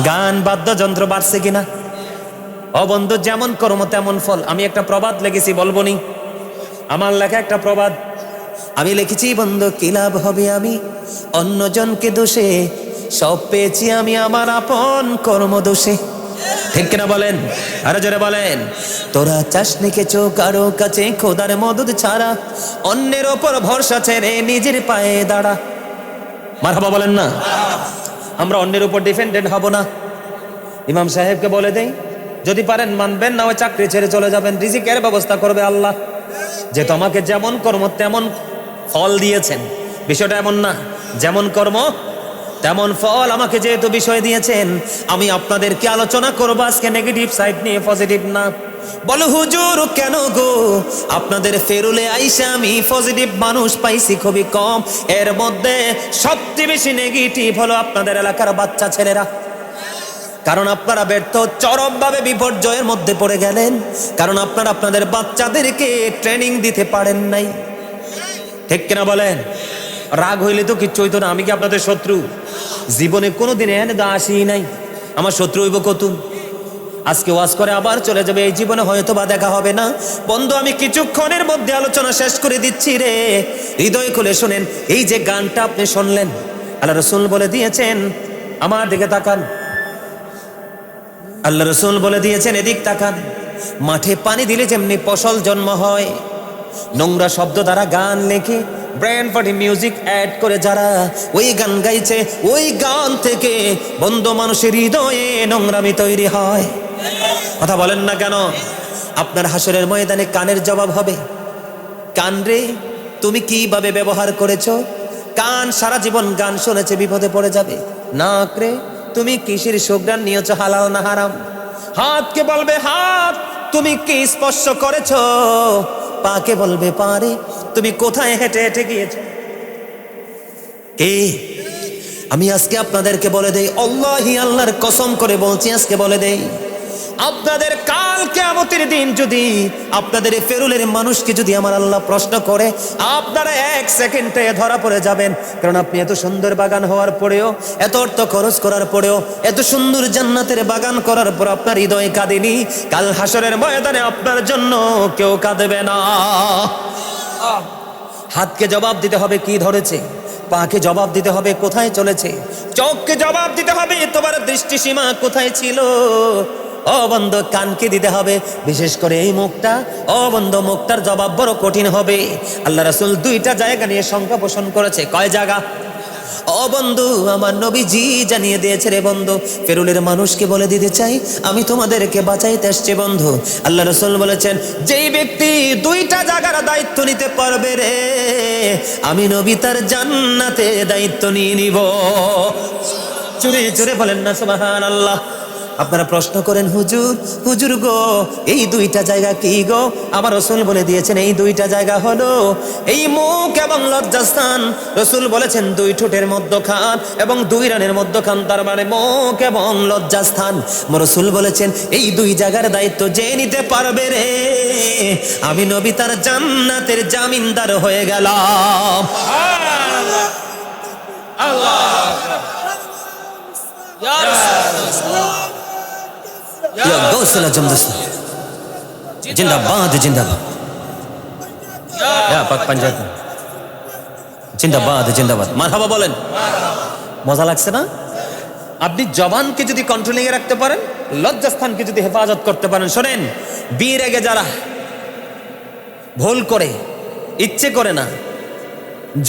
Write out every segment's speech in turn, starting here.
গান বাদ্যযন্ত্র বাড়ছে কিনা? ও বন্ধু, যেমন কর্ম তেমন ফল। আমি একটা প্রবাদ লিখেছি, বলবো নি? আমার লেখা একটা প্রবাদ আমি লিখেছি, বন্ধু কি লাভ হবে আমি অন্যজনকে দোষে, সব পেয়েছি আমি আমার আপন কর্ম দোষে। ঠিক কিনা বলেন? আরো জোরে বলেন। তোরা চাসনি কেছো কারো কাছে খোদার মদদ ছাড়া, অন্যের ওপর ভরসা ছেড়ে নিজের পায়ে দাঁড়া। মারহাবা বলেন না? আমরা অন্যের উপর ডিপেন্ডেন্ট হব না। ইমাম সাহেবকে বলে দেই, যদি পারেন মানবেন, না ওই চাকরি ছেড়ে চলে যাবেন, রিজিকের ব্যবস্থা করবে আল্লাহ। যে তোমাকে যেমন কর্ম তেমন ফল দিয়েছেন, বিষয়টা এমন না যেমন কর্ম তেমন ফল আমাকে যেহেতু বিষয় দিয়েছেন, আমি আপনাদেরকে আলোচনা করবো আজকে নেগেটিভ সাইড নিয়ে, পজিটিভ না। বলো হুজুর কেন গো, আপনাদের ফেরুলে আইসা আমি পজিটিভ মানুষ পাইছি খুবই কম, এর মধ্যে সবচেয়ে বেশি নেগেটিভ হলো আপনাদের এলাকার বাচ্চা ছেলেরা। কারণ আপনারা ব্যর্থ, চরমভাবে বিপর্যয়ের মধ্যে পড়ে গেলেন, কারণ আপনারা আপনাদের বাচ্চাদেরকে ট্রেনিং দিতে পারেন নাই। ঠিক কিনা বলেন? রাগ হইলে তো কিচ্ছু হইতো না। আমি কি আপনাদের শত্রু? জীবনে কোনোদিন এনে দা আসি নাই। আমার শত্রু হইব কতুন? আজকে ওয়াজ করে আবার চলে যাবে, এই জীবনে হয়তো বা দেখা হবে না। বন্ধু, আমি কিছুক্ষণের মধ্যে আলোচনা শেষ করে দিচ্ছি রে, হৃদয় খুলে শোনেন। এই যে গানটা আপনি শুনলেন, আল্লাহ রসুল বলে দিয়েছেন, আমার দিকে তাকান, আল্লাহ রসুল বলে দিয়েছেন এদিক তাকান, মাঠে পানি দিলে যেমনি ফসল জন্ম হয়, নোংরা শব্দ দ্বারা গান লেখে ব্রেন পার্টি মিউজিক অ্যাড করে যারা ওই গান গাইছে, ওই গান থেকে বন্ধু মানুষের হৃদয়ে নোংরামি তৈরি হয়। কথা বলেন না কেন? আপনার হাসরের ময়দানে কানের জবাব হবে। কান রে, তুমি কিভাবে ব্যবহার করেছো? কান সারা জীবন গান শুনেছে, বিপদে পড়ে যাবে। নাক রে, তুমি কিসের সুঘ্রাণ নিয়েছো, হালাল না হারাম? হাতকে বলবে হাত, তুমি কি স্পর্শ করেছো? পাকে বলবে পারে, তুমি কোথায় হেঁটে হেঁটে গিয়েছো? আমি আজকে আপনাদেরকে বলে দেই, আল্লাহি, আল্লাহর কসম করে বলছি, আজকে বলে দেই, আপনাদের কাল কিয়ামতের দিন যদি আপনাদের ফেরুলের মানুষকে যদি আমার আল্লাহ প্রশ্ন করে, আপনারা 1 সেকেন্ডে ধরা পড়ে যাবেন। কারণ আপনি এত সুন্দর বাগান হওয়ার পরেও, এত অর্থ খরচ করার পরেও, এত সুন্দর জান্নাতের বাগান করার পর আপনার হৃদয় কাঁদেনি। কাল হাসরের ময়দানে আপনার জন্য কেউ কাঁদবে না। হাতকে জবাব দিতে হবে কি ধরেছে, পাকে জবাব দিতে হবে কোথায় চলেছে, চোখকে জবাব দিতে হবে তোমার দৃষ্টিসীমা কোথায় ছিল। ও বন্ধ, কানকে দিতে হবে, বিশেষ করে এই মুখটা। ও বন্ধ, মুখটার জবাব বড় কঠিন হবে। আল্লাহ রাসূল 2টা জায়গা নিয়ে সংখ্যা পোষণ করেছে। কয় জায়গা? ও বন্ধু, আমার নবীজি জানিয়ে দিয়েছে রে বন্ধু। ফেরুলের মানুষকে বলে দিতে চাই, আমি তোমাদেরকে বাঁচাইতে আসছি বন্ধু। আল্লাহ রাসূল বলেছেন, যেই ব্যক্তি 2টা জায়গার দায়িত্ব নিতে পারবে রে, আমি নবী তার জান্নাতে দায়িত্ব নিয়ে নিব। জোরে জোরে বলেন না সুবহানাল্লাহ। আপনারা প্রশ্ন করেন, হুজুর হুজুর গো, এই 2টা জায়গা কি গো? আমার রাসূল বলে দিয়েছেন, এই 2টা জায়গা হলো এই মুখ এবং লজ্জাস্থান। রাসূল বলেছেন 2 ঠোঁটের মধ্যখান এবং 2 রানের মধ্যখান, তার মানে মুখ এবং লজ্জাস্থান। রাসূল বলেছেন এই 2 জায়গার দায়িত্ব যে নিতে পারবে রে, আমি নবী তার জান্নাতের জামিনদার হয়ে গেলাম। আল্লাহ ইয়া রাসূলুল্লাহ, ইয়া গৌসুল আজম জিন্দাবাদ, জিন্দাবাদ, ইয়া পাক পাঞ্জাব জিন্দাবাদ, জিন্দাবাদ, মারহাবা বলেন। মজা লাগছে না? আপনি জবানকে যদি কন্ট্রোলিং এ রাখতে পারেন, লজ্জাস্থানকে যদি হেফাজত করতে পারেন, শোনেন, বিয়ের আগে যারা ভুল করে, ইচ্ছে করে না,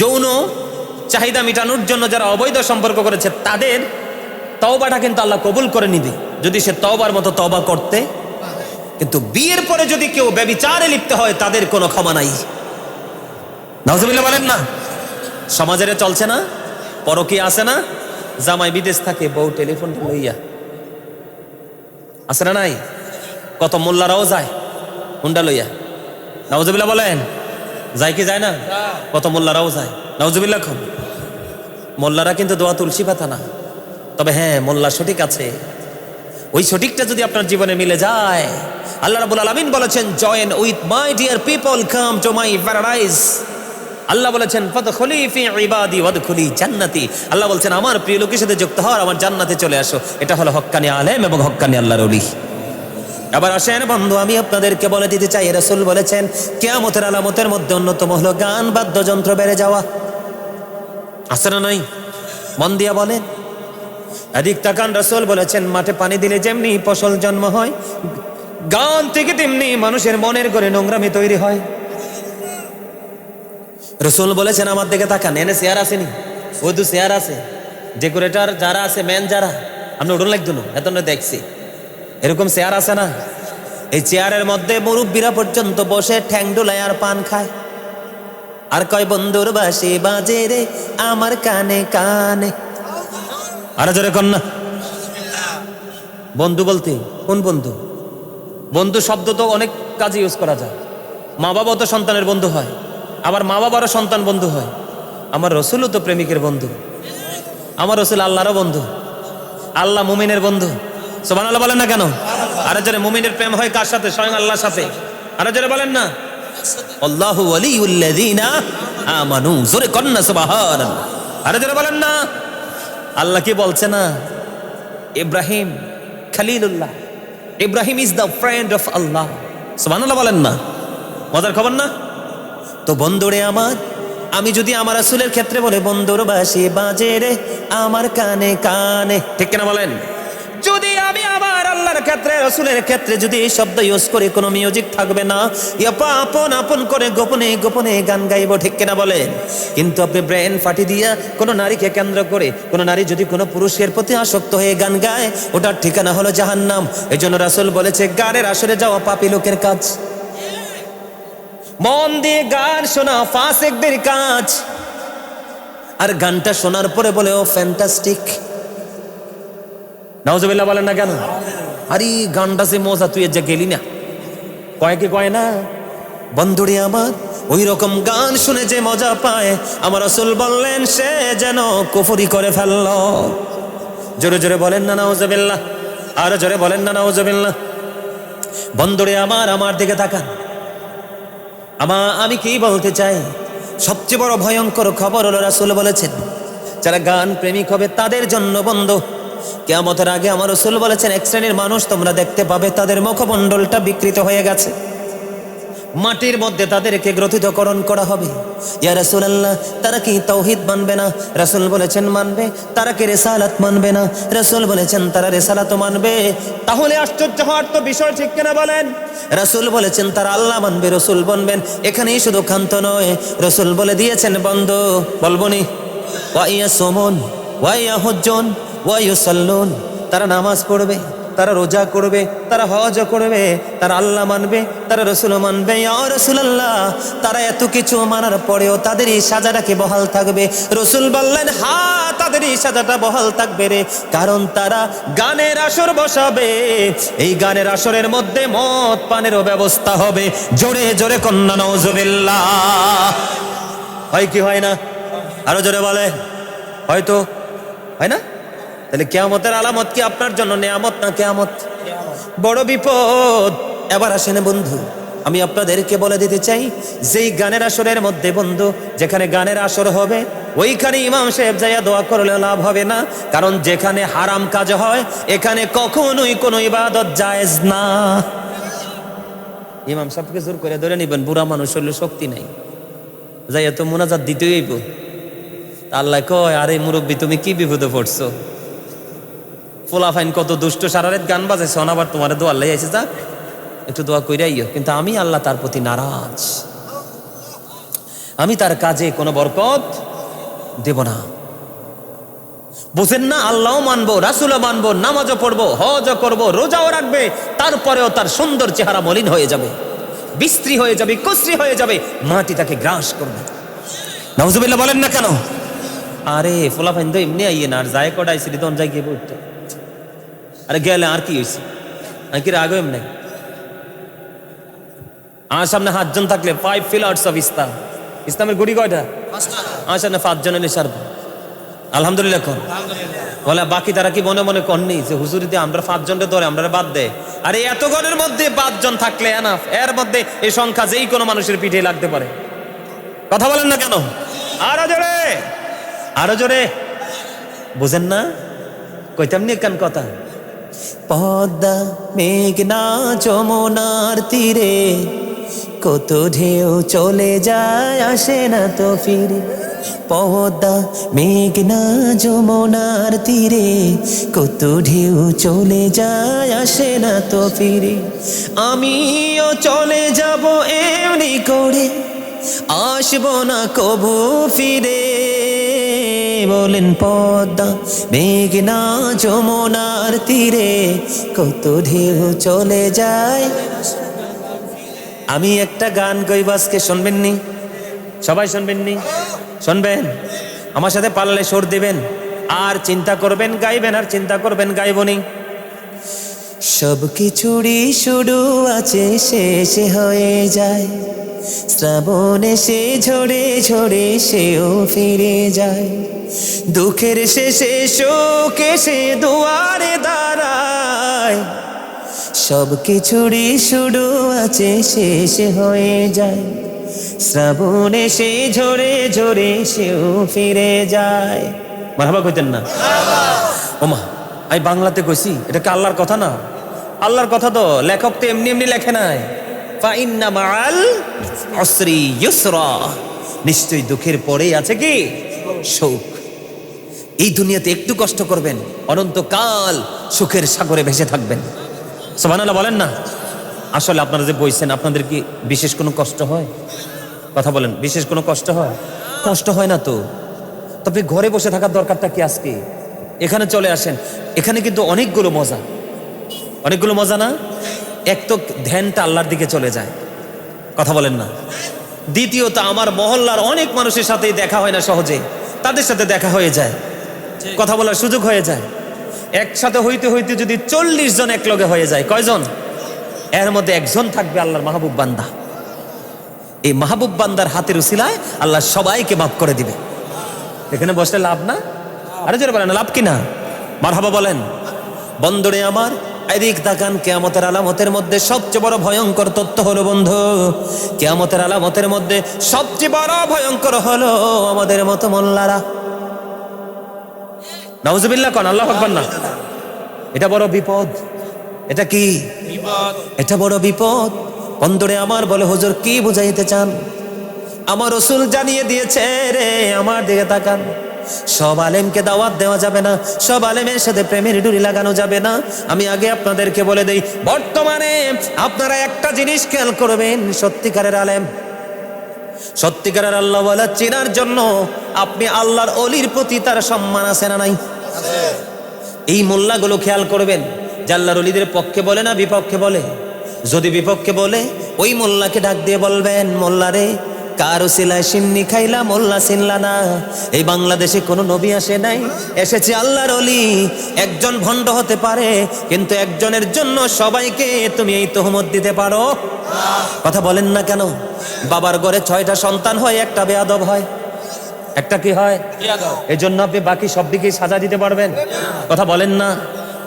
যৌন চাহিদা মেটানোর জন্য যারা অবৈধ সম্পর্ক করেছে, তাদের তওবাটা কিন্তু আল্লাহ কবুল করে নিবে যদি সে তওবার মতো তওবা করতে। কিন্তু বিয়ের পরে যদি কেউ ব্যভিচারে লিপ্ত হয়, তাদের কোনো ক্ষমা নাই। নাউজুবিল্লাহ বলেন না? সমাজের চলছে না, পরকীয়া আছে না? জামাই বিদেশ থাকে, বউ টেলিফোন লইয়া আছে না নাই? কত মোল্লারাও যায় হুন্ডা লইয়া। নাউজুবিল্লাহ বলেন, যায় কি যায় না? কত মোল্লারাও যায়। নাউজুবিল্লাহ। মোল্লারা কিন্তু দোয়া তুলসী পাতা না। তবে হ্যাঁ, মোল্লা সঠিক আছে। ওই সঠিকটা যদি আপনার জীবনে মিলে যায়, আল্লাহ রাব্বুল আলামিন বলেছেন, join with my dear people, come to my paradise. Allah বলেছেন ফাদখুলি ফি ইবাদি ওয়াদখুলি জান্নাতি। আল্লাহ বলছেন আমার প্রিয় লোকের সাথে যুক্ত হও, আমার জান্নাতে চলে আসো। এটা হলো হক্কানি আলেম এবং হক্কানি আল্লাহর ওলি। আবার আসেন বন্ধু, আমি আপনাদেরকে বলে দিতে চাই, রাসূল বলেছেন কিয়ামতের আলামতের মধ্যে অন্যতম হলো গান বাদ্যযন্ত্র বেড়ে যাওয়া। আছে না নাই? মন দিয়া বলেন। এদিক তাকান, রাসূল বলেছেন মাঠে পানি দিলে যেমনি ফসল জন্ম হয়, গান থেকে তেমনি মানুষের মনের ঘরে নোংরামি তৈরি হয়। রাসূল বলেছেন আমার দিকে তাকান, এনে চেয়ার আসেনি, ওই তো চেয়ার আছে, ডেকোরেটর যারা আছে, মেন যারা, আপনি উঠুন লাগতো না, এত দেখছি এরকম চেয়ার আছে না? এই চেয়ারের মধ্যে মুরব্বীরা পর্যন্ত বসে ঠ্যাং ডোলায় আর পান খায়, আর কয় বন্ধুর বাঁশি বাজে রে আমার কানে কানে। আরে জোরে কন না। বন্ধু বলতে কোন বন্ধু? বন্ধু শব্দ তো অনেক কাজে ইউজ করা যায়। মা বাবা তো সন্তানের বন্ধু হয়, আবার মা বাবারও সন্তান বন্ধু হয়। আমার রসুলও তো প্রেমিকের বন্ধু। আমার রসুল আল্লাহরও বন্ধু, আল্লাহ মুমিনের বন্ধু। সুবহানাল্লাহ বলেন না কেন? আরে জোরে, মুমিনের প্রেম হয় কার সাথে? স্বয়ং আল্লাহর সাথে। আরে জোরে বলেন না, আল্লাহু ওয়ালিউল্লাযিনা আমানু। জোরে কন না সুবহানাল্লাহ। আরে জোরে বলেন না। আল্লাহ কি বলছে না? Ibrahim Khalilullah, Ibrahim is the friend of Allah. সুবহানাল্লাহ বলেন না। মজার খবর না? তো বন্ধুরে আমার, আমি যদি আমার রাসূলের ক্ষেত্রে বলে বন্ধুর বাঁশি বাজে রে আমার কানে কানে, ঠিক কিনা বলেন? যদি আমি আমার আল্লাহর ক্ষেত্রে, রাসূলের ক্ষেত্রে যদি এই শব্দ ইউজ করে, কোনো মিউজিক থাকবে না, আপন আপন করে গোপনে গোপনে গান গাইবো, ঠিক কিনা বলেন? কিন্তু আপনি ব্রেন ফাটি দিয়া কোনো নারীকে কেন্দ্র করে, কোনো নারী যদি কোনো পুরুষের প্রতি আসক্ত হয়ে গান গায়, ওটার ঠিকানা হলো জাহান্নাম। এই জন্য রাসূল বলেছে গানের আসরে যাওয়া পাপী লোকের কাজ। মন দিয়ে গান শোনা ফাসিকদের কাজ। আর গানটা শোনার পরে বলে ও ফ্যান্টাস্টিক। নাউজুবিল্লাহ বলেন না কেন? আরে গানটা সে মজা, তুই যে গেলি না, কয় কি কয় না? বন্ধুরে আমার, ওই রকম গান শুনে যে মজা পায়, আমার রাসূল বললেন সে যেন কুফরি করে ফেলল। জোরে জোরে বলেন না নাউজুবিল্লাহ, আর জোরে বলেন না নাউজুবিল্লাহ। বন্ধুরে আমার, আমার দিকে তাকান। আমি কি বলতে চাই, সবচেয়ে বড় ভয়ঙ্কর খবর হলো রাসূল বলেছেন যারা গান প্রেমিক হবে তাদের জন্য বন্ধ। কিয়ামতের আগে আমার রাসূল বলেছেন এক শ্রেণীর মানুষ তোমরা দেখতে পাবে তাদের মুখমণ্ডলটা বিকৃত হয়ে গেছে, মাটির মধ্যে তাদেরকে গ্রথিতকরণ করা হবে। ইয়া রাসূলুল্লাহ, তারা কি তাওহীদ মানবে না? রাসূল বলেছেন মানবে। তারা কি রিসালাত মানবে না? রাসূল বলেছেন তারা রিসালাতও মানবে। তাহলে আশ্চর্য হওয়ার তো বিষয়, ঠিক কিনা বলেন? রাসূল বলেছেন তারা আল্লাহ মানবে, রাসূল বলবেন। এখানেই শুধু ক্ষান্ত নয়, রাসূল বলে দিয়েছেন বন্ধু, বলবনি ওয়া ইয়াসুমুন ওয়া ইয়াহুজ্জুন ওয়া ইউসাল্লুন, তারা নামাজ পড়বে, তারা রোজা করবে, তারা হজ করবে, তারা আল্লাহ মানবে, তারা রাসূল মানবে। ইয়া রাসূলুল্লাহ, তারা এত কিছু মানার পরেও তাদের এই সাজাটা কি বহাল থাকবে? রাসূল বললেন হ্যাঁ, তাদের এই সাজাটা বহাল থাকবে রে, কারণ তারা গানের আসর বসাবে। এই গানের আসরের মধ্যে মদ পানেরও ব্যবস্থা হবে। জোরে জোরে কন্যা নাউজুবিল্লাহ। হয় কি হয় না? আরো জোরে বলে হয়তো হয় না? তাহলে কিয়ামতের আলামত কি আপনার জন্য নিয়ামত না কিয়ামত? বড় বিপদ। এবার আসেন বন্ধু, আমি আপনাদেরকে বলে দিতে চাই, যেই গানের আসরের মধ্যে বন্ধু, যেখানে গানের আসর হবে ওইখানে ইমাম সাহেব যাইয়া দোয়া করলে লাভ হবে না, কারণ যেখানে হারাম কাজ হয় এখানে কখনোই কোনো ইবাদত জায়েজ না। ইমাম সাহেবকে জোর করে ধরে নিবেন, বুড়া মানুষ হইলে শক্তি নাই, যাইয়া তো মুনাজাত দিতেই হইব। আল্লাহ কয় আরে মুরব্বী তুমি কি বিপদে পড়ছো? ফোলাফাইন কত দুষ্ট, সারা রাত গান বাজাইছে, আবার তোমার দোয়া আল্লাহ আইছে, যাক একটু দোয়া কইরাইও। কিন্তু আমি আল্লাহ তার প্রতি নারাজ, আমি তার কাজে কোনো বরকত দেব না। বুঝেন না? আল্লাহও মানবো, রাসূলও মানবো, নামাজও পড়বো, হজও করবো, রোজাও রাখবে, তারপরেও তার সুন্দর চেহারা মলিন হয়ে যাবে, বিশ্রী হয়ে যাবে, কুশ্রী হয়ে যাবে, মাটি তাকে গ্রাস করবে। নাউজুবিল্লাহ বলেন না কেন? আরে ফোলাফাইন তো এমনি আইয়ে না, আর যায় কটাইছি তখন যাই গিয়ে পড়তে। আরে গেলে আর কি হয়েছে? আমি কি রাগো এমনি? আমার সামনে 5 জন থাকলে 5 পিলার্স অফ ইসলাম, ইসলামের গুড়ি কয়টা? আমার সামনে 5 জন এলে সারবো। আলহামদুলিল্লাহ কোন বলে, বাকি তারা কি মনে মনে কননি যে হুজুরিতে আমরা 5 জনের ধরে আমরা বাদ দেয়? আরে এত গণের মধ্যে 5 জন থাকলে এনাফ। এর মধ্যে এই সংখ্যা যেই কোনো মানুষের পিঠে লাগতে পারে। কথা বলেন না কেন? আরো জোরে, আরো জোরে। বুঝেন না? কইতাম নি কান কথা। পদ্মা মেঘনা যমুনার তীরে কত ঢেউ চলে যায় আসে না তো ফিরে। পদ্মা মেঘনা যমুনার তীরে কত ঢেউ চলে যায় আসে না তো ফিরে। আমিও চলে যাব এমনি করে, আসবো না কবু ফিরে। বলেন পদ্মা মেঘনা যমুনার তীরে কত ঢেউ চলে যায়। আমি একটা গান গাইব আজকে, শুনবেন নি? সবাই শুনবেন নি? শুনবেন? আমার সাথে পারলে সুর দিবেন, আর চিন্তা করবেন গাইবেন, আর চিন্তা করবেন গাইবনি। সব কিছুরই শুরু আছে, শেষ হয়ে যায়। শ্রাবণ এসে ঝরে ঝরে সেও ফিরে যায়। দুঃখের শেষে শোক এসে দুয়ারে দাঁড়ায়। সব কিছুরই শুরু আছে, শেষ হয়ে যায়। শ্রাবণ এসে ঝরে ঝরে সেও ফিরে যায়। মারহাবা কইতেন না? ওমা, আমি বাংলাতে কইছি, এটা কি আল্লাহর কথা না? আল্লাহর কথা তো লেখক তো এমনি এমনি লেখে নাই। ফাইন্না মাআল উসরি ইউসরা, নিশ্চয়ই দুঃখের পরেই আছে কি সুখ। এই দুনিয়াতে একটু কষ্ট করবেন, অনন্তকাল সুখের সাগরে ভেসে থাকবেন। সুবহানাল্লাহ বলেন না? আসলে আপনারা যে বইছেন, আপনাদের কি বিশেষ কোনো কষ্ট হয়? কথা বলেন, বিশেষ কোনো কষ্ট হয়? কষ্ট হয় না তো। তবে ঘরে বসে থাকার দরকারটা কি আজকে? এখানে চলে আসেন, এখানে কিন্তু অনেকগুলো মজা, অনেকগুলো মজা না? এক তো ধ্যানটা আল্লাহর দিকে চলে যায়, কথা বলেন না? দ্বিতীয়ত আমার মহল্লার অনেক মানুষের সাথেই দেখা হয় না সহজে, তাদের সাথে দেখা হয়ে যায়, কথা বলার সুযোগ হয়ে যায়। একসাথে হইতে হইতে যদি 40 জন এক লগে হয়ে যায়, কয়জন? এর মধ্যে একজন থাকবে আল্লাহর মাহবুব বান্দা। এই মাহবুব বান্দার হাতের উসিলায় আল্লাহ সবাইকে মাফ করে দিবে। এখানে বসলে লাভ না? আরে জোরে বলেন, লাভ কিনা? মারহাবা বলেন। বন্ধুরে আমার, এদিক তাকান। কিয়ামতের আলামতের মধ্যে সবচেয়ে বড় ভয়ঙ্কর তথ্য হলো বন্ধু, কিয়ামতের আলামতের মধ্যে সবচেয়ে বড় ভয়ঙ্কর হলো আমাদের মতো মোল্লারা। নাউজুবিল্লাহ কোন, আল্লাহু আকবার না। এটা বড় বিপদ। এটা কি বিপদ? এটা বড় বিপদ। বন্ধুরে আমার, বলে হুজুর কি বুঝাইতে চান? আমার রাসূল জানিয়ে দিয়েছে রে, আমার দিকে তাকান। সব আলেমকে দাওয়াত দেওয়া যাবে না, সব আলেমের সাথে প্রেমের ডুরি লাগানো যাবে না। আমি আগে আপনাদেরকে বলে দেই, বর্তমানে আপনারা একটা জিনিস খেয়াল করবেন, সত্যিকারের আলেম, সত্যিকারের আল্লাহওয়ালা চেনার জন্য আপনি আল্লাহর অলির প্রতি তার সম্মান আছে না নাই? এই মোল্লাগুলো খেয়াল করবেন যে আল্লাহর অলিদের পক্ষে বলে না বিপক্ষে বলে। যদি বিপক্ষে বলে, ওই মোল্লাকে ডাক দিয়ে বলবেন, মোল্লা রে, কার উসিলায় সিন্নি খাইলা মোল্লা চিনলা না? এই বাংলাদেশে কোনো নবী আসে নাই, এসেছে আল্লাহর অলি। একজন ভণ্ড হতে পারে, কিন্তু একজনের জন্য সবাইকে তুমি এই তহমত দিতে পারো? কথা বলেন না কেন? বাবার ঘরে 6টা সন্তান হয়, একটা বেয়াদব হয়, একটা কি হয়? এই জন্য আপনি বাকি সব দিকেই সাজা দিতে পারবেন? কথা বলেন না?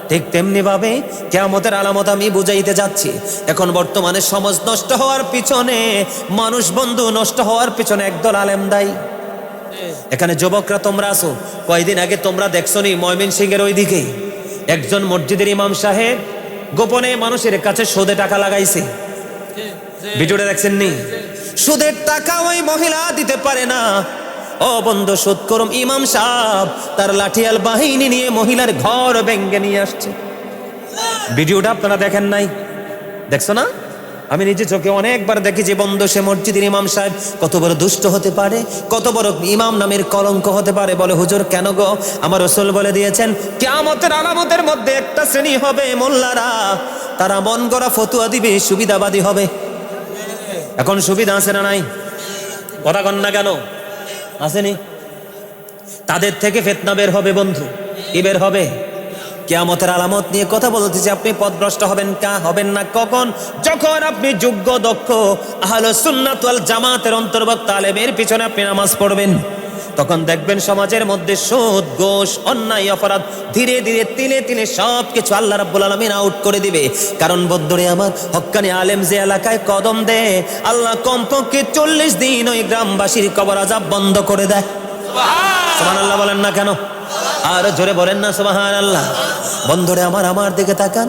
ঠিক তেমনি ভাবে কিয়ামতের আলামত আমি বুঝাইতে যাচ্ছি। এখন বর্তমানে সমাজ নষ্ট হওয়ার পিছনে, মানুষ বন্ধু নষ্ট হওয়ার পিছনে একদল আলেম দায়ী। এখানে যুবকরা তোমরা আছো, কয়দিন আগে তোমরা দেখছো নি ময়মনসিংহের ওইদিকে একজন মসজিদের ইমাম সাহেব গোপনে মানুষের কাছে সুদে টাকা লাগাইছে? ভিডিওটা দেখছেন নি? সুদের টাকা ওই মহিলা দিতে পারে না। ও বন্ধু, সুদখোর ইমাম সাহেব তার লাঠিয়াল বাহিনী নিয়ে মহিলার ঘর ভেঙে নিয়ে আসছে। ভিডিওটা আপনারা দেখেন নাই? দেখছো না? আমি নিজে চোখে অনেকবার দেখেছি বন্ধু, সে মসজিদের ইমাম সাহেব কত বড় দুষ্ট হতে পারে, কত বড় ইমাম নামের কলঙ্ক হতে পারে। বলে হুজুর কেন গো? আমার রাসূল বলে দিয়েছেন কিয়ামতের আলামতের মধ্যে একটা শ্রেণী হবে মোল্লারা, তারা মন গড়া ফতুয়া দিবে, সুবিধাবাদী হবে। এখন সুবিধা আছে না নাই? কথা কন না কেন? আসেনি? তাদের থেকে ফিতনা বের হবে বন্ধু। কি বের হবে? কিয়ামতের আলামত নিয়ে কথা বলতেছি। আপনি পথভ্রষ্ট হবেন না কখন? যখন আপনি যোগ্য দক্ষ আহলে সুন্নাত ওয়াল জামাতের অন্তর্ভুক্ত আলেমের পিছনে আপনি নামাজ পড়বেন। তখন দেখবেন সমাজের মধ্যে সুদ, ঘুষ, অন্যায়, অপরাধ ধীরে ধীরে তিলে তিলে সব কিছু আল্লাহ রাব্বুল আলামিন আউট করে দিবে। কারণ বন্ধুরে আমার, হক্কানি আলেম যে এলাকায় কদম দেয়, আল্লাহ কমপক্ষে 40 দিন ওই গ্রামবাসীর কবর আযাব বন্ধ করে দেয়। সুবহানাল্লাহ বলেন না কেন? আর জোরে বলেন না সুবহানাল্লাহ। বন্ধুরে আমার দিকে তাকান,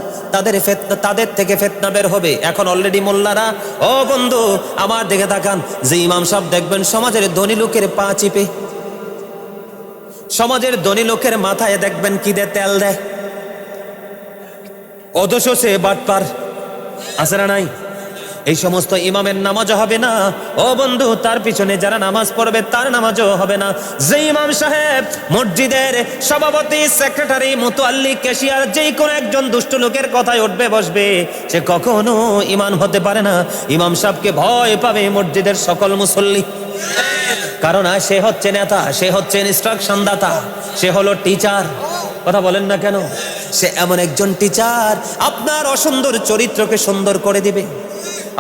তাদের থেকে ফিতনা বের হবে। এখন অলরেডি মোল্লারা, ও বন্ধু আমার দিকে তাকান, যে ইমাম সাহেব দেখবেন সমাজের ধনী লোকের পা চিপে, সমাজের ধনী লোকের মাথায় দেখবেন কি দে তেল দেয়, অথচ সে বাটপার, আছে না নাই? এই সমস্ত ইমামের নামাজও হবে না। ও বন্ধু, তার পিছনে যারা নামাজ পড়বে তার নামাজও হবে না। যে ইমাম সাহেব মসজিদের সভাপতি, সেক্রেটারি, মুতাল্লি, ক্যাশিয়ার, যেই কোনো একজন দুষ্ট লোকের কথায় উঠবে বসবে, সে কখনো ইমাম হতে পারে না। ইমাম সাহেবকে ভয় পাবে মসজিদের সকল মুসল্লি। কারণ সে হচ্ছে নেতা, সে হচ্ছে ইনস্ট্রাকশন দাতা, সে হলো টিচার। কথা বলেন না কেন? সে এমন একজন টিচার, আপনার অসুন্দর চরিত্রকে সুন্দর করে দিবে।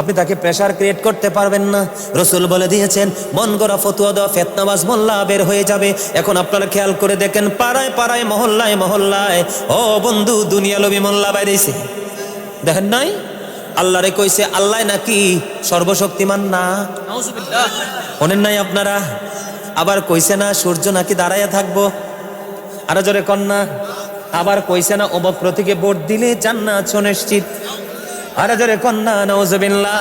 আপনি তাকে প্রেসার ক্রিয়েট করতে পারবেন না। রাসূল বলে দিয়েছেন, মন গড়া ফতোয়া দেওয়া ফিতনাবাজ মোল্লা বের হয়ে যাবে। এখন আপনারা খেয়াল করে দেখেন, পাড়ায় পাড়ায়, মহল্লায় মহল্লায়, ও বন্ধু দুনিয়া লোভী মোল্লা বাইরেছে। দেখেন নাই? আল্লাহরে কইছে আল্লাহ নাকি সর্বশক্তিমান না? নাউজুবিল্লাহ। শোনেন নাই আপনারা? আবার কইছে না সূর্য নাকি দাঁড়াইয়া থাকবো? আরো জোরে কন্যা। আবার কইছে না অমুক প্রতীকে ভোট দিলে জান্নাত সুনিশ্চিত? আরো জোরে কন্যা নাউজুবিল্লাহ।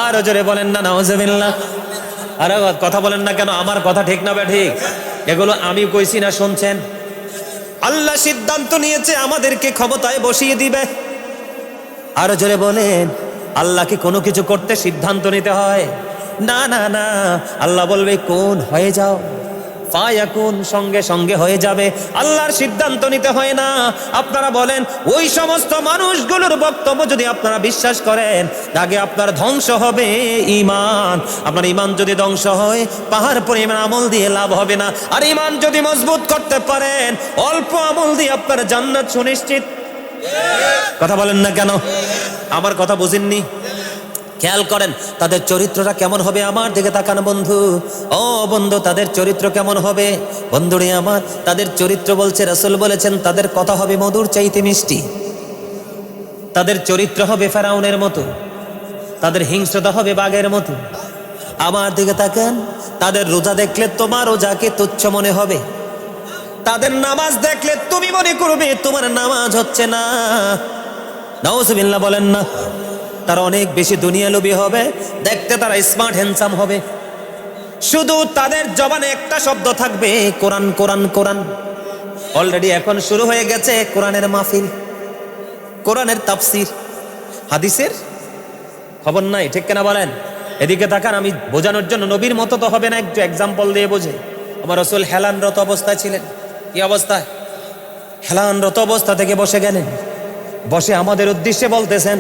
আরো জোরে বলেন না নাউজুবিল্লাহ। আরে কথা বলেন না কেন? আমার কথা ঠিক না ঠিক? এগুলো আমি কইছি না, শুনছেন? আল্লাহ সিদ্ধান্ত নিয়েছে আমাদেরকে ক্ষমতায় বসিয়ে দিবে। আরো জোরে বলেন, আল্লাহ কি কোনো কিছু করতে সিদ্ধান্ত নিতে হয়? না না না, আল্লাহ বলবে কোন হয়ে যাও, ফায়াকুন, সঙ্গে সঙ্গে হয়ে যাবে। আল্লাহর সিদ্ধান্ত নিতে হয় না। আপনারা বলেন, ওই সমস্ত মানুষগুলোর বক্তব্য যদি আপনারা বিশ্বাস করেন, আগে আপনার ধ্বংস হবে ঈমান। আপনার ঈমান যদি ধ্বংস হয়, পাহাড় পরিমাণ আমল দিয়ে লাভ হবে না। আর ঈমান যদি মজবুত করতে পারেন, অল্প আমল দিয়ে আপনার জান্নাত সুনিশ্চিত। কথা বলেন না কেন? আমার কথা বুঝেননি? খেয়াল করেন তাদের চরিত্রটা কেমন হবে। আমার দিকে তাকান বন্ধু। ও বন্ধু, তাদের চরিত্র কেমন হবে? বন্ধুরে আমার, তাদের চরিত্র বলছে, রাসূল বলেছেন তাদের কথা হবে মধুর চাইতে মিষ্টি। তাদের চরিত্র হবে ফেরাউনের মতো, তাদের হিংস্রতা হবে বাঘের মতো। আমার দিকে তাকান, তাদের রোজা দেখলে তোমার রোজাকে তুচ্ছ মনে হবে। তাদের নামাজ দেখলে তুমি মনে করবে তোমার নামাজ হচ্ছে না। নাউজুবিল্লাহ বলেন না। তারা অনেক বেশি দুনিয়ালোভী হবে, দেখতে তারা স্মার্ট হ্যান্ডসাম হবে। শুধু তাদের জবানে একটা শব্দ থাকবে, কোরআন কোরআন কোরআন। অলরেডি এখন শুরু হয়ে গেছে কোরআনের মাহফিল, কোরআনের তাফসির, হাদিসের খবর নাই, ঠিক কিনা বলেন? এদিকে তাকান, আমি বোঝানোর জন্য, নবীর মতো তো হবে না, একটু এক্সাম্পল দিয়ে বোঝে। আমার রাসূল হেলানরত অবস্থায় ছিলেন। কি অবস্থায়? হেলানরত অবস্থা থেকে বসে গেলেন। বসে আমাদের উদ্দেশ্যে বলতেছেন,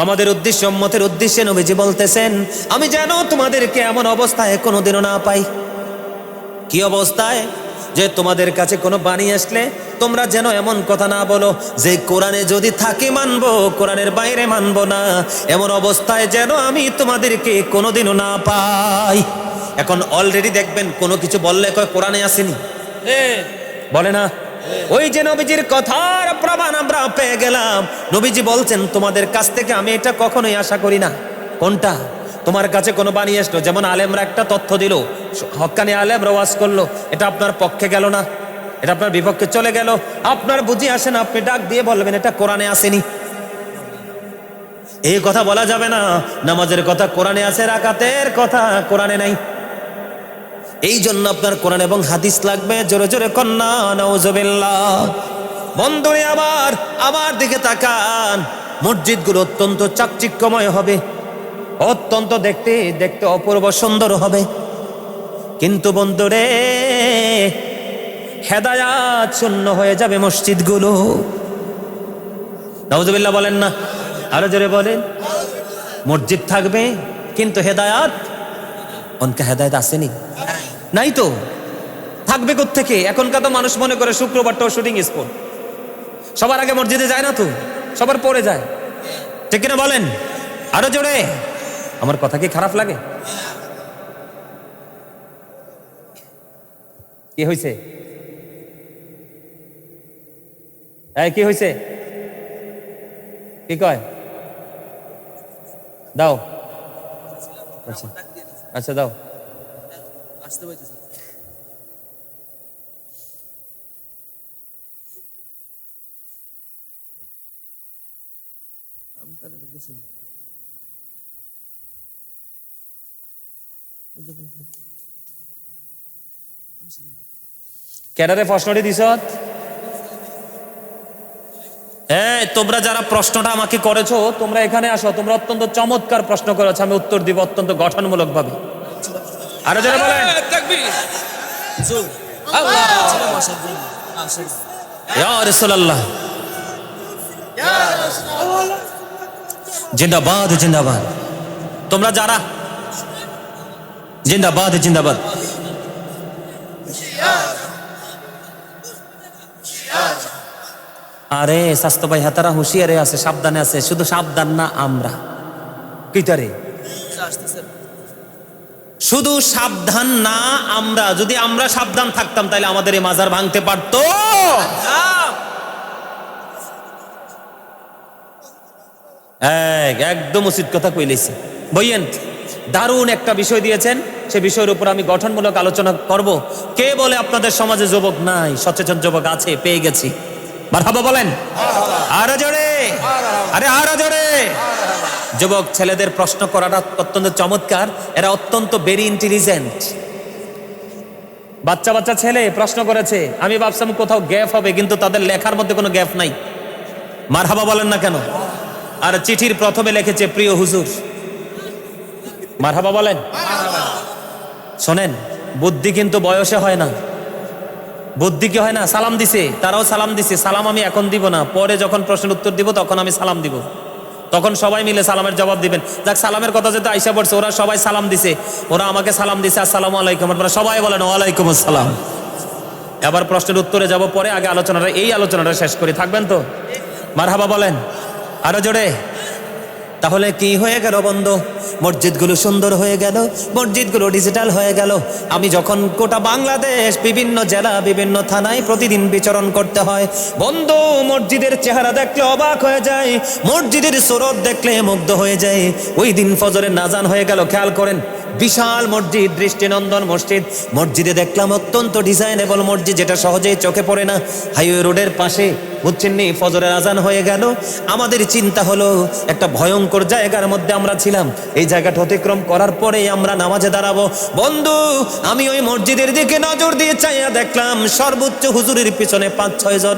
আমাদের উদ্দেশ্যে, উম্মতের উদ্দেশ্যে নবীজি বলতেছেন, আমি যেন তোমাদেরকে এমন অবস্থায় কোনোদিনও না পাই। কি অবস্থায়? যে তোমাদের কাছে কোনো বাণী আসলে তোমরা যেন এমন কথা না বলো যে কোরআনে যদি থাকে মানবো, কোরআনের বাইরে মানবো না। এমন অবস্থায় যেন আমি তোমাদেরকে কোনোদিনও না পাই। এখন অলরেডি দেখবেন কোনো কিছু বললে কয় কোরআনে আসেনি, বলে না? ওই যে নবীজির কথার প্রমাণ আমরা পেয়ে গেলাম। নবীজি বলছেন, তোমাদের কাছ থেকে আমি এটা কখনোই আশা করি না। কোনটা? তোমার কাছে কোনো বাণী আসলো, যেমন আলেমরা একটা তথ্য দিল, হক্কানি আলেমরা ওয়াজ করলো, এটা আপনার পক্ষে গেল না, এটা আপনার বিপক্ষে চলে গেল, আপনার বুঝি আসে না, আপনি ডাক দিয়ে বলবেন এটা কোরআনে আসেনি। এই কথা বলা যাবে না। নামাজের কথা কোরআনে আছে, রাকাতের কথা কোরআনে নাই। এই জন্য আপনার কোরআন এবং হাদিস লাগবে। জোরে জোরে কন্যা নাউজুবিল্লাহ। বন্ধুরে আমার দিকে তাকান। মসজিদগুলো অত্যন্ত চাকচিক্যময় হবে, অত্যন্ত দেখতে দেখতে অপূর্ব সুন্দর হবে। কিন্তু বন্ধুরে, হেদায়াত শূন্য হয়ে যাবে মসজিদগুলো। নাউজুবিল্লাহ বলেন না? আরো জোরে বলেন। মসজিদ থাকবে কিন্তু হেদায়াত, অনকা হেদায়াত আসেনি, নাই তো। থাকবে কোত্থেকে? এখনকার তো মানুষ মনে করে শুক্রবারটাও শুটিং স্পট। সবার আগে মসজিদে যায় না তো, সবার পরে যায়, ঠিক কিনা বলেন? আরো জোরে। আমার কথা কি খারাপ লাগে? কি হয়েছে? কি হয়েছে? কি কয়? দাও। আচ্ছা আচ্ছা দাও। ক্যাডারে প্রশ্নটি দিছ? হ্যাঁ, তোমরা যারা প্রশ্নটা আমাকে করেছো তোমরা এখানে আসো। তোমরা অত্যন্ত চমৎকার প্রশ্ন করেছো, আমি উত্তর দিব অত্যন্ত গঠনমূলক ভাবে। আরো যারা বলেন ইয়া রাসূলুল্লাহ, জিন্দাবাদ জিন্দাবাদ। তোমরা যারা জিন্দাবাদ জিন্দাবাদ। আরে স্বাস্থ্য ভাই হাতারা হুঁশিয়ারে আছে, সাবধানে আছে। শুধু সাবধান না আমরা কিটারে, শুধু সাবধান না আমরা। যদি আমরা সাবধান থাকতাম তাহলে আমাদের এই মাজার ভাঙতে পারতো? একদম উচিত কথা কইলেছি। বইয়েন দারুণ একটা বিষয় দিয়েছেন, সে বিষয়ের উপর আমি গঠনমূলক আলোচনা করব। কে বলে আপনাদের সমাজে যুবক নাই? সচেতন যুবক আছে, পেয়ে গেছি। মারহাবা বলেন আরো জোরে, আরে আরো জোরে। যুবক ছেলেদের প্রশ্ন করাটা অত্যন্ত চমৎকার, এরা অত্যন্ত ভেরি ইন্টেলিজেন্ট। বাচ্চা বাচ্চা ছেলে প্রশ্ন করেছে, আমি ভাবছিলাম কোথাও গ্যাপ হবে, কিন্তু তাদের লেখার মধ্যে কোনো গ্যাপ নাই। মারহাবা বলেন না কেন? আর চিঠির প্রথমে লিখেছে প্রিয় হুজুর। মারহাবা বলেন। শোনেন, বুদ্ধি কিন্তু বয়সে হয় না। বুদ্ধি কি হয় না? সালাম দিছে, তারাও সালাম দিছে। সালাম আমি এখন দিব না, পরে যখন প্রশ্নের উত্তর দিব তখন আমি সালাম দিব, তখন সবাই মিলে সালামের জবাব দিবেন। যাক, সালামের কথা যেহেতু আইসা পড়ছে, ওরা সবাই সালাম দিছে, ওরা আমাকে সালাম দিছে আসসালামু আলাইকুম, আপনারা সবাই বলেন ওয়ালাইকুম আসসালাম। এবার প্রশ্নের উত্তরে যাব পরে, আগে আলোচনাটা, এই আলোচনাটা শেষ করি। থাকবেন তো? মারহাবা বলেন আরো জোরে। তাহলে কি হয়ে গেল বন্ধু? মসজিদগুলো সুন্দর হয়ে গেল, মসজিদগুলো ডিজিটাল হয়ে গেল। আমি যখন গোটা বাংলাদেশ, বিভিন্ন জেলা, বিভিন্ন থানায় প্রতিদিন বিচরণ করতে হয় বন্ধু, মসজিদের চেহারা দেখলে অবাক হয়ে যায়, মসজিদের সুরত দেখলে মুগ্ধ হয়ে যায়। ওই দিন ফজরের নাজান হয়ে গেল, খেয়াল করেন, বিশাল মসজিদ, দৃষ্টিনন্দন মসজিদ। মসজিদে দেখলাম অত্যন্ত ডিজাইনেবল মসজিদ, যেটা সহজেই চোখে পড়ে না। হাইওয়ে রোডের পাশে, বুঝছেন নি, ফজরের আজান হয়ে গেল। আমাদের চিন্তা হলো একটা ভয়ঙ্কর জায়গার মধ্যে আমরা ছিলাম, এই জায়গাটা অতিক্রম করার পরে আমরা নামাজে দাঁড়াবো। বন্ধু, আমি ওই মসজিদের দিকে নজর দিয়ে চাইয়া দেখলাম সর্বোচ্চ হুজুরের পিছনে 5-6 জন,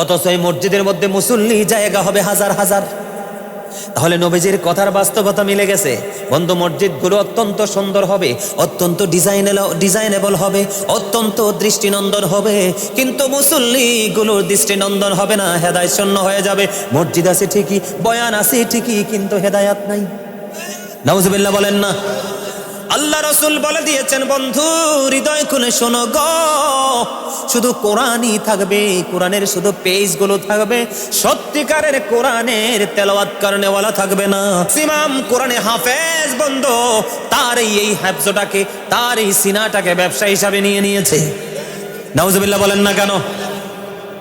অথচ এই মসজিদের মধ্যে মুসল্লি জায়গা হবে হাজার হাজার। তাহলে নবীজির কথার বাস্তবতা মিলে গেছে বন্ধু। মসজিদগুলো অত্যন্ত সুন্দর হবে, অত্যন্ত ডিজাইনেবল হবে, অত্যন্ত দৃষ্টিনন্দন হবে, কিন্তু মুসল্লিগুলোর দৃষ্টিনন্দন হবে না, হেদায়েত শূন্য হয়ে যাবে। মসজিদ আছে ঠিকই, বয়ান আছে ঠিকই, কিন্তু হেদায়েত নাই। নাউজুবিল্লাহ বলেন না। আল্লাহ রাসূল বলে দিয়েছেন বন্ধু, হৃদয় খুলে শোনো গো, শুধু কোরআনই থাকবে, কোরআনের শুধু পেজগুলো থাকবে, সত্যিকারের কোরআনের তেলাওয়াত করনেওয়ালা থাকবে না। ইমাম কোরআনে হাফেজ বন্ধু, তার এই হাফজটাকে, তার এই সিনাটাকে ব্যবসা হিসাবে নিয়ে নিয়েছে। নাউজুবিল্লাহ বলেন না কেন?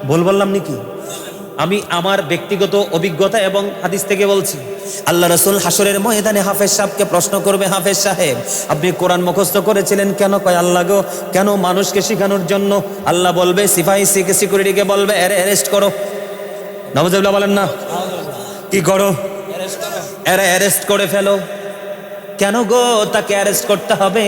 ভুল বললাম নাকি? আমি আমার ব্যক্তিগত অভিজ্ঞতা এবং হাদিস থেকে বলছি। আল্লাহ রাসূল হাসরের ময়দানে হাফেজ সাহেবকে প্রশ্ন করবে, হাফেজ সাহেব আপনি কোরআন মুখস্থ করেছিলেন কেন? কয় আল্লাহ গো, কেন? মানুষকে শেখানোর জন্য। আল্লাহ বলবে, সিপাহী সিকিউরিটিকে বলবে, এরে অ্যারেস্ট করো। নাউজুবিল্লাহ বলেন না। কি করো? এরে অ্যারেস্ট করে ফেলো। কেন গো তাকে অ্যারেস্ট করতে হবে?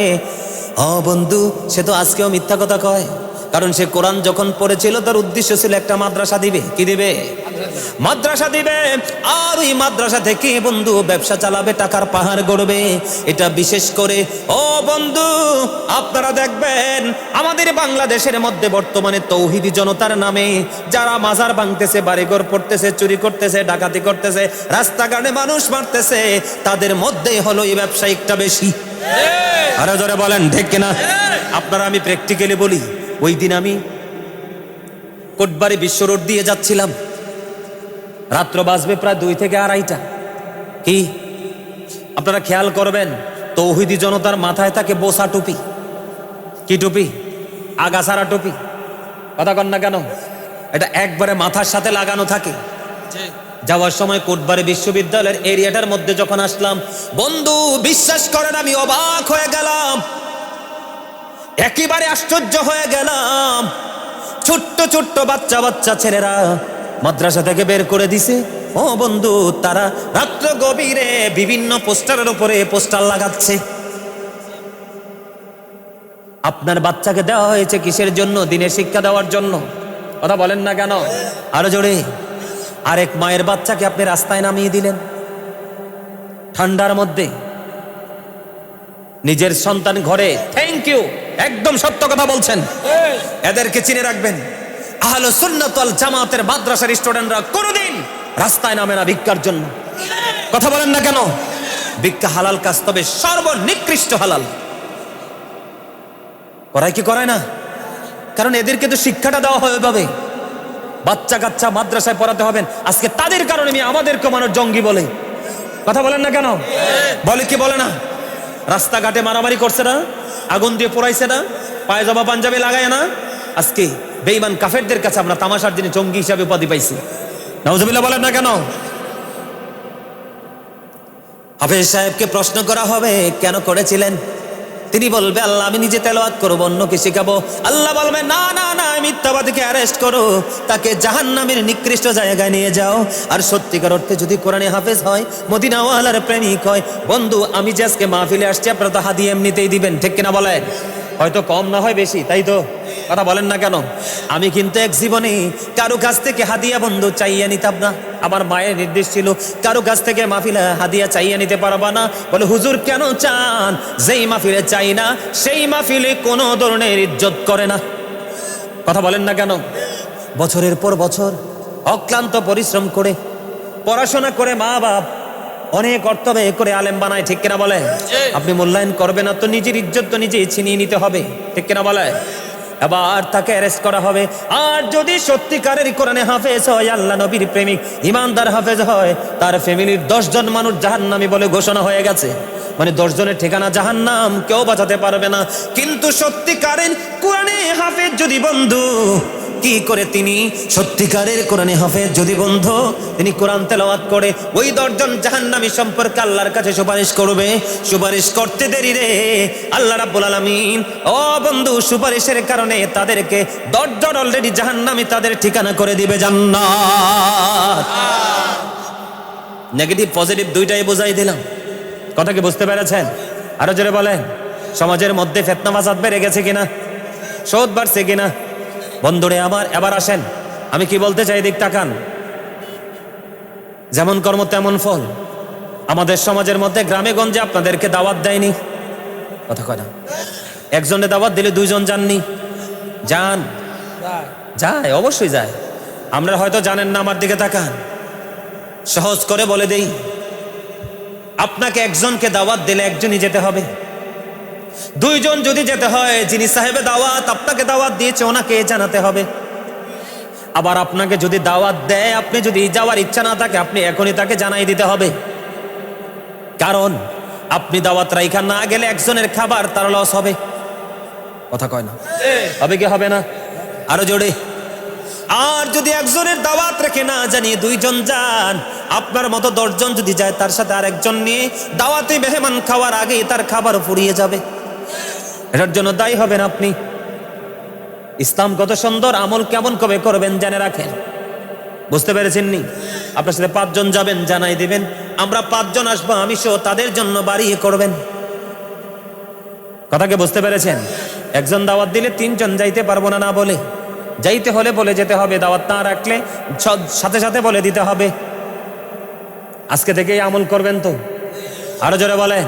বন্ধু, সে তো আজকেও মিথ্যা কথা কয়, কারণ সে কোরআন যখন পড়েছিল তার উদ্দেশ্য ছিল একটা মাদ্রাসা দিবে। কি দিবে? মাদ্রাসা দিবে। আর ওই মাদ্রাসা থেকে বন্ধু ব্যবসা চালাবে, টাকার পাহাড় গড়বে। এটা বিশেষ করে ও বন্ধু আপনারা দেখবেন আমাদের বাংলাদেশের মধ্যে বর্তমানে তৌহিদি জনতার নামে যারা মাজার ভাঙতেছে, বাড়িঘর পড়তেছে, চুরি করতেছে, ডাকাতি করতেছে, রাস্তাঘাটে মানুষ মারতেছে, তাদের মধ্যে হলো এই ব্যবসায়িকটা বেশি। আরো জোরে বলেন ঠিক কিনা? আপনারা, আমি প্র্যাকটিক্যালি বলি, ওই দিন আমি কোটবাড়ি বিশ্ব রোড দিয়ে যাচ্ছিলাম, রাত্র বাজবে প্রায় 2 থেকে 2:30টা। কি আপনারা খেয়াল করবেন, তৌহিদি জনতার মাথায় থাকে বোসা টুপি। কি টুপি? আগাছাড়া টুপি। কথা কন না কেন? এটা একবারে মাথার সাথে লাগানো থাকে। যাওয়ার সময় কোটবাড়ি বিশ্ববিদ্যালয়ের এরিয়াটার মধ্যে যখন আসলাম, বন্ধু বিশ্বাস করেন আমি অবাক হয়ে গেলাম, একেবারে আশ্চর্য হয়ে গেলাম। ছোট্ট ছোট্ট বাচ্চা বাচ্চা ছেলেরা মাদ্রাসা থেকে বের করে দিছে। ও বন্ধু, তারা রাত্র গভীরে বিভিন্ন পোস্টারের উপরে পোস্টার লাগাচ্ছে। আপনার বাচ্চাকে দেওয়া হয়েছে কিসের জন্য? দিনের শিক্ষা দেওয়ার জন্য। কথা বলেন না কেন? আরো জোরে। আরেক মায়ের বাচ্চাকে আপনি রাস্তায় নামিয়ে দিলেন ঠান্ডার মধ্যে। নিজের সন্তান ঘরে, থ্যাংক ইউ, একদম সত্য কথা বলছেন। এদেরকে চিনে রাখবেন, আহলে সুন্নাত ওয়াল জামাতের মাদ্রাসার স্টুডেন্টরা কোনোদিন রাস্তায় নামে না ভিক্ষার জন্য। কথা বলেন না কেন? ভিক্ষা হালাল কাজ, তবে সর্বনিকৃষ্ট হালাল। করায় কি করায় না? কারণ এদেরকে তো শিক্ষাটা দেওয়া হয় ওইভাবে। বাচ্চা কাচ্চা মাদ্রাসায় পড়াতে হবেন। আজকে তাদের কারণে আমাদেরকে মানুষ জঙ্গি বলে। কথা বলেন না কেন? বলে কি বলে না? রাস্তাঘাটে মারামারি করছে না, আগুন দিয়ে পোড়াইছে না, পায়জামা পাঞ্জাবি লাগায় না। আজকে বেঈমান কাফেরদের কাছে আমরা তামাশার দিনে জঙ্গি হিসাবে উপাধি পাইছি। নাউজুবিল্লাহ বলেন না কেন? হাফেজ সাহেবকে প্রশ্ন করা হবে, কেন করেছিলেন? তিনি বলবে, আল্লাহ আমি নিজে তেলাওয়াত করবো, অন্যকে শিখাবো। আল্লাহ বলবে, না না না, মিথ্যাবাদীকে অ্যারেস্ট করো, তাকে জাহান্নামের নিকৃষ্ট জায়গায় নিয়ে যাও। আর সত্যিকার অর্থে যদি কোরআনে হাফেজ হয়, মদিনাওয়ালার প্রেমিক হয়, বন্ধু আমি যে আজকে মাহফিলে আসছি, আপনারা তো হাদিয়া এমনিতেই দিবেন, ঠিক কিনা বলে? হয়তো কম না হয় বেশি, তাই তো? কথা বলেন না কেন? আমি কিন্তু এক জীবনে কারো কাছ থেকে হাদিয়া বন্ধু চাইয়া নিতাম না। আমার মায়ের নির্দেশ ছিল, কারো কাছ থেকে মাহফিলে হাদিয়া চাইয়া নিতে পারবা না। বলে, হুজুর কেন চান? যেই মাহফিলে চাই না সেই মাহফিলে কোনো ধরনের ইজ্জত করে না। কথা বলেন না কেন? বছরের পর বছর অক্লান্ত পরিশ্রম করে পড়াশোনা করে মা বাপ অনেক অর্থ ব্যয় করে আলেম বানায়, ঠিক কিনা বলে? আপনি মূল্যায়ন করবেন না তো নিজের ইজ্জত তো নিজেই ছিনিয়ে নিতে হবে, ঠিক কিনা বলে? এবার তাকে অ্যারেস্ট করা হবে। আর যদি সত্যিকারের কোরআনে হাফেজ হয়, আল্লাহ নবীর প্রেমিক ইমানদার হাফেজ হয়, তার ফ্যামিলির 10 জন মানুষ জাহান্নামী বলে ঘোষণা হয়ে গেছে। মানে 10 জনের ঠিকানা জাহান্নাম, কেউ বাঁচাতে পারবে না। কিন্তু সত্যিকারের কোরআনে হাফেজ যদি বন্ধু, কি করে তিনি সত্যিকারের কোরআনে হাফেজ যদি বন্ধু তিনি কোরআন তেলাওয়াত করে, ওই 10 জন জাহান্নামী সম্পর্কে আল্লাহর কাছে সুপারিশ করবে। সুপারিশ করতে দেরি রে, আল্লাহ রাব্বুল আলামিন ও বন্ধু সুপারিশের কারণে তাদেরকে 10 জন অলরেডি জাহান্নামী, তাদের ঠিকানা করে দিবে জান্নাত। নেগেটিভ পজিটিভ দুইটাই বোঝাই দিলাম। কথা কি বুঝতে পেরেছেন? আরো জোরে বলেন। সমাজের মধ্যে ফিতনা ফাসাদ বেড়ে গেছে কিনা? সুদ বাড়ছে কিনা? বন্ধুরে আমার, এবার আসেন আমি কি বলতে চাই, দিক তাকান। যেমন কর্ম তেমন ফল। আমাদের সমাজের মধ্যে গ্রামে গঞ্জে আপনাদেরকে দাওয়াত দেয়নি? কথা কয় না? একজনে দাওয়াত দিলে 2 জন যাননি? যান, যায়, অবশ্যই যায়। আমরা হয়তো জানেন না, আমার দিকে তাকান। সহজ করে বলে দেই, আপনাকে একজনকে দাওয়াত দিলে একজনই যেতে হবে। 2 জন যদি যেতে হয়, যিনি সাহেবে দাওয়াত আপনাকে দাওয়াত দিয়েছে ওনাকে জানাতে হবে। আবার আপনাকে যদি দাওয়াত দেয়, আপনি যদি যাওয়ার ইচ্ছা না থাকে, আপনি এখনই তাকে জানাই দিতে হবে। কারণ আপনি দাওয়াত রাইখা না গেলে একজনের খাবার তার লস হবে। কথা কয় না? হবে কি হবে না? আরো জোরে। আর যদি একজনের দাওয়াত রেখে না জানিয়ে 2 জন যান, আপনার মতো 10 জন যদি যায়, তার সাথে আরেকজন নিয়ে দাওয়াতে মেহমান খাওয়ার আগে তার খাবার ফুরিয়ে যাবে। এটার জন্য দায়ী হবেন আপনি। ইসলাম কত সুন্দর, আমল কেমন কবে করবেন জেনে রাখেন। বুঝতে পেরেছেন নি? আপনার সাথে 5 জন যাবেন, জানাই দিবেন আমরা 5 জন আসবো, আমি সহ, তাদের জন্য বাড়িয়ে করবেন। কথাকে বুঝতে পেরেছেন? একজন দাওয়াত দিলে 3 জন যাইতে পারবো না, না বলে যাইতে হলে বলে যেতে হবে। দাওয়াত না রাখলে সাথে সাথে বলে দিতে হবে। আজকে থেকেই আমল করবেন তো? আরো জোরে বলেন।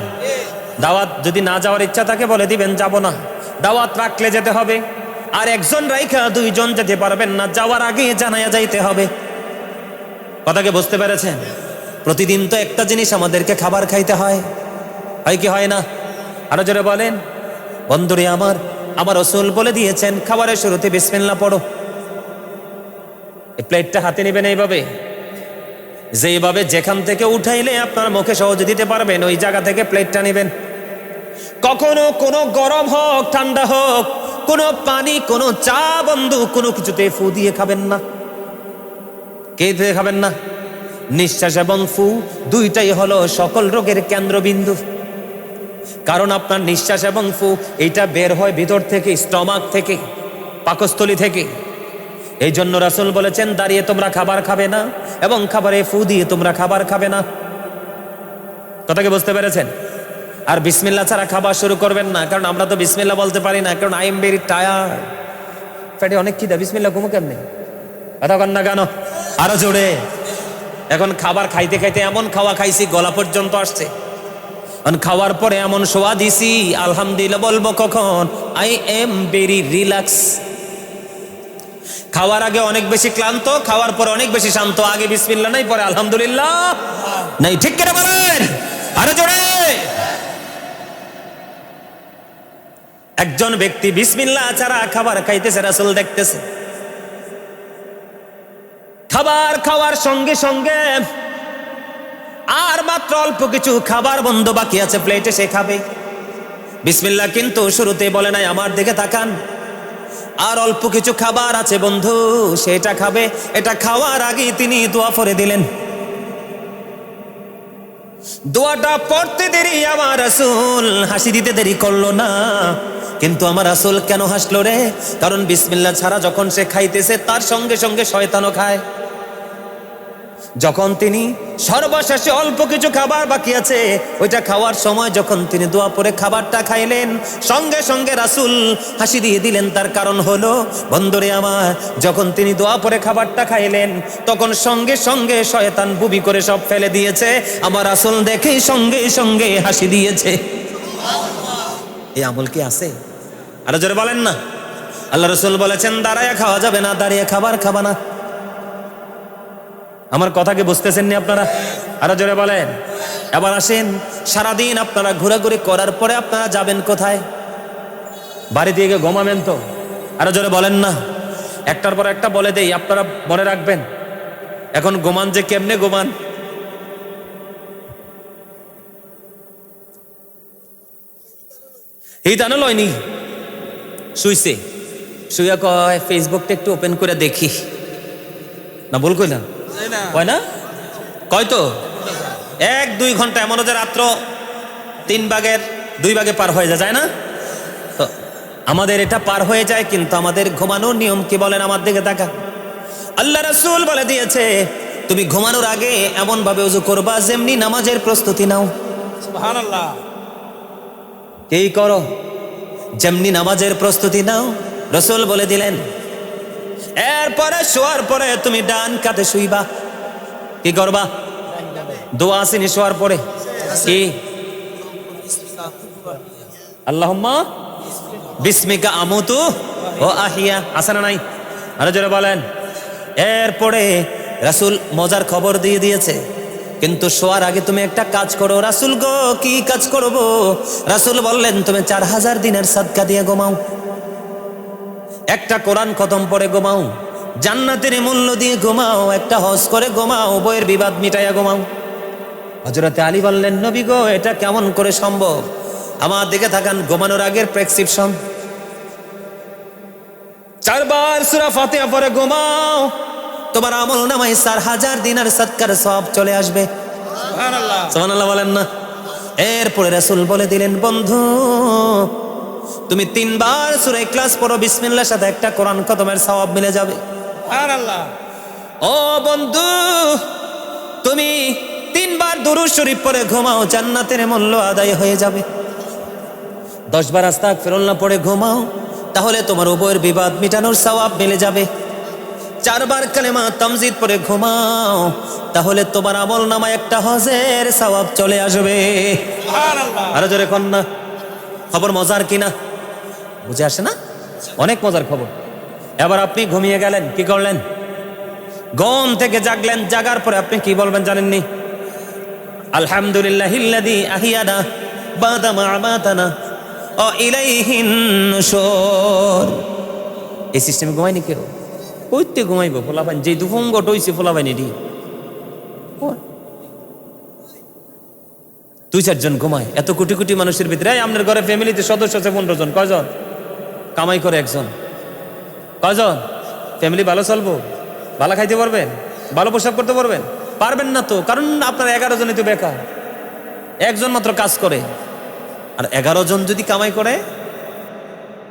দাওয়াত যদি না যাওয়ার ইচ্ছা থাকে বলে দিবেন যাব না। দাওয়াত রাখলে যেতে হবে। আর একজন রাইখা 2 জন যেতে পারবেন না, যাওয়ার আগে জানাইয়া যাইতে হবে। কথাকে বুঝতে পেরেছেন? প্রতিদিন তো একটা জিনিস আমাদেরকে খাবার খাইতে হয়, হয় কি হয় না? আরো জোরে বলেন। বন্ধুরে আমার রাসূল বলে দিয়েছেন, খাবারের শুরুতে বিসমিল্লাহ পড়ো। এই প্লেটটা হাতে নেবেন এইভাবে, যেভাবে যেখান থেকে উঠাইলে আপনার মুখে সহজে দিতে পারবেন, ওই জায়গা থেকে প্লেটটা নেবেন। কখনো কোনো গরম হোক ঠান্ডা হোক, কোনো পানি কোনো চা বন্ধু কোনো কিছুতে ফু দিয়ে খাবেন না। কে দিয়ে খাবেন না? নিঃশ্বাস এবং ফু দুইটাই হলো সকল রোগের কেন্দ্রবিন্দু। কারণ আপনার নিঃশ্বাস এবং ফু এটা বের হয় ভিতর থেকে, স্টমাক থেকে, পাকস্থলী থেকে। এই জন্য রাসূল বলেছেন দাঁড়িয়ে তোমরা খাবার খাবে না এবং খাবারে ফু দিয়ে তোমরা খাবার খাবে না। কথাকে বুঝতে পেরেছেন? আর বিসমিল্লাহ ছাড়া খাবার শুরু করবেন না, কারণ আমরা তো বিসমিল্লাহ বলতে পারি না, কারণ আই এম ভেরি টায়ার্ড, পেটে অনেক খিদা, বিসমিল্লাহ ঘুমো কেমনে? কথা কন না কেন? আরো জোরে। এখন খাবার খাইতে খাইতে এমন খাওয়া খাইছি গলা পর্যন্ত আসছে, খাওয়ার পরে এমন সোয়া দিছি আলহামদুলিল্লাহ বলবো কখন? I am very relax. খাওয়ার আগে অনেক বেশি ক্লান্ত, খাওয়ার পরে অনেক বেশি শান্ত। আগে বিসমিল্লাহ নাই, পরে আলহামদুলিল্লাহ নাই। ঠিক করে বলেন, আরো জোরে। একজন ব্যক্তি বিসমিল্লাহ ছাড়া খাবার খাইতেছে, রাসূল দেখতেছে। খাবার খাওয়ার সঙ্গে সঙ্গে আর মাত্র অল্প কিছু খাবার বন্ধ বাকি আছে প্লেটে, সে খাবে। বিসমিল্লাহ কিন্তু শুরুতে বলে নাই, আমার দিকে তাকান। আর অল্প কিছু খাবার আছে বন্ধু, সেটা খাবে। এটা খাওয়ার আগে তিনি দোয়া পড়ে দিলেন। দোয়াটা পড়তে দেরি আমার রাসূল হাসি দিতে দেরি করলো না। কিন্তু আমার রাসূল কেন হাসলো রে? কারণ বিসমিল্লাহ ছাড়া যখন সে খাইতেছে তার সঙ্গে সঙ্গে শয়তানও খায়। যখন তিনি সর্বশেষে অল্প কিছু খাবার বাকি আছে, ওইটা খাওয়ার সময় যখন তিনি দোয়া পড়ে খাবারটা খাইলেন, সঙ্গে সঙ্গে রাসূল হাসি দিয়ে দিলেন। তার কারণ হলো বন্ধুরে আমার, যখন তিনি দোয়া পড়ে খাবারটা খাইলেন তখন সঙ্গে সঙ্গে শয়তান বুবি করে সব ফেলে দিয়েছে। আমার রাসূল দেখেই সঙ্গে সঙ্গে হাসি দিয়েছে। এই আমল কি আছে? আরো জোরে বলেন না। আল্লাহ রাসূল বলেছেন দাঁড়ায় খাওয়া যাবে না, দাঁড়িয়ে খাবার খাবা না। আমার কথা কি বুঝতেছেন নি আপনারা? আরো জোরে বলেন। এবার আসেন, সারাদিন আপনারা ঘোরাঘুরি করার পরে আপনারা যাবেন কোথায়? বাড়ি দিয়ে গিয়ে ঘুমাবেন তো? আরো জোরে বলেন না। একটার পর একটা বলে দেই, আপনারা মনে রাখবেন। এখন ঘুমান যে কেমনে ঘুমান? এই দানো লয়নি, শুইছে, শুয়া কয় ফেসবুকটা একটু ওপেন করে দেখি। না ভুল কইলাম? কয় না? কয় তো 1-2 ঘন্টা, এমন যে রাত্র 3 ভাগের 2 ভাগে পার হয়ে যায় না? তো আমাদের এটা পার হয়ে যায়, কিন্তু আমাদের ঘুমানোর নিয়ম কি বলেন? আমার দিকে তাকা। আল্লাহ রাসূল বলে দিয়েছে তুমি ঘুমানোর আগে এমন ভাবে ওযু করবা যেমনি নামাজের প্রস্তুতি নাও। সুবহানাল্লাহ। এই করো যেমনি নামাজের প্রস্তুতি নাও, রাসূল বলে দিলেন। এরপরে শোয়ার পরে তুমি ডান কাতে শুইবা। কি করবা? দোয়া আসেনি শোয়ার পরে? কি? আল্লাহুম্মা বিসমিকা আমুতু ও আহিয়া, আছে না নাই? আরো জোরে বলেন। এরপরে রাসূল মজার খবর দিয়ে দিয়েছে, কিন্তু শোয়ার আগে তুমি একটা কাজ করো। রাসূল গো, কি কাজ করব? রাসূল বললেন তুমি 4000 দিনের সাদকা দিয়ে ঘুমাও, একটা কোরআন খতম পড়ে ঘুমাও, জান্নাতের মূল্য দিয়ে ঘুমাও, একটা হজ করে ঘুমাও, বইয়ের বিবাদ মিটাইয়া ঘুমাও। হযরতে আলী বললেন নবী গো, এটা কেমন করে সম্ভব? আমার দিকে তাকান, ঘুমানোর আগের প্রেসক্রিপশন 4 বার সূরা ফাতিহা পড়ে ঘুমাও, তোমার আমল নামায় 4000 দিনের সাদকার সওয়াব চলে আসবে। সুবহানাল্লাহ, সুবহানাল্লাহ বলেন না। এরপরে রাসূল বলে দিলেন বন্ধু তুমি 3 বার সূরা ইখলাস পড়ো, বিসমিল্লাহর সাথে একটা কোরআন খতমের সওয়াব মিলে যাবে। সুবহানাল্লাহ। ও বন্ধু তুমি 3 বার দুরূদ শরীফ পড়ে ঘুমাও, জান্নাতের মূল্য আদায় হয়ে যাবে। 10 বার আস্তাগফিরুল্লাহ পড়ে ঘুমাও, তাহলে তোমার উভয়ের বিবাদ মিটানোর সওয়াব মিলে যাবে। 4 বার কালেমা তামজিদ পড়ে ঘুমাও, তাহলে তোমার আমল নামায় একটা হজের সওয়াব চলে আসবে। সুবহানাল্লাহ। আরো জোরে কোন না। খবর মজার কিনা? বুঝে আসে না? অনেক মজার খবর। এবার আপনি ঘুমিয়ে গেলেন, কি করলেন? ঘুম থেকে জাগলেন, জাগার পরে আপনি কি বলবেন জানেননি? আলহামদুলিল্লাহিল্লাযী আহিয়ানা বাদা মা আমাতানা ওয়া ইলাইহিন নুশুর। এই সিস্টেমে ঘুমায়নি কেউ? কইতে ঘুমাইবো ফোলাপান, যে দুফঙ্গট হইছে ফোলাপান এটি 2-4 জন ঘুমায় এত কোটি কোটি মানুষের ভিতরে। এই আপনার ঘরে ফ্যামিলিতে সদস্য আছে 15 জন, কয়জন কামাই করে? একজন। কয়জন? ফ্যামিলি ভালো চলবো? ভালো খাইতে পারবেন? ভালো পোশাক করতে পারবেন? পারবেন না তো, কারণ আপনার 11 জনই তো বেকার, একজন মাত্র কাজ করে। আর 11 জন যদি কামাই করে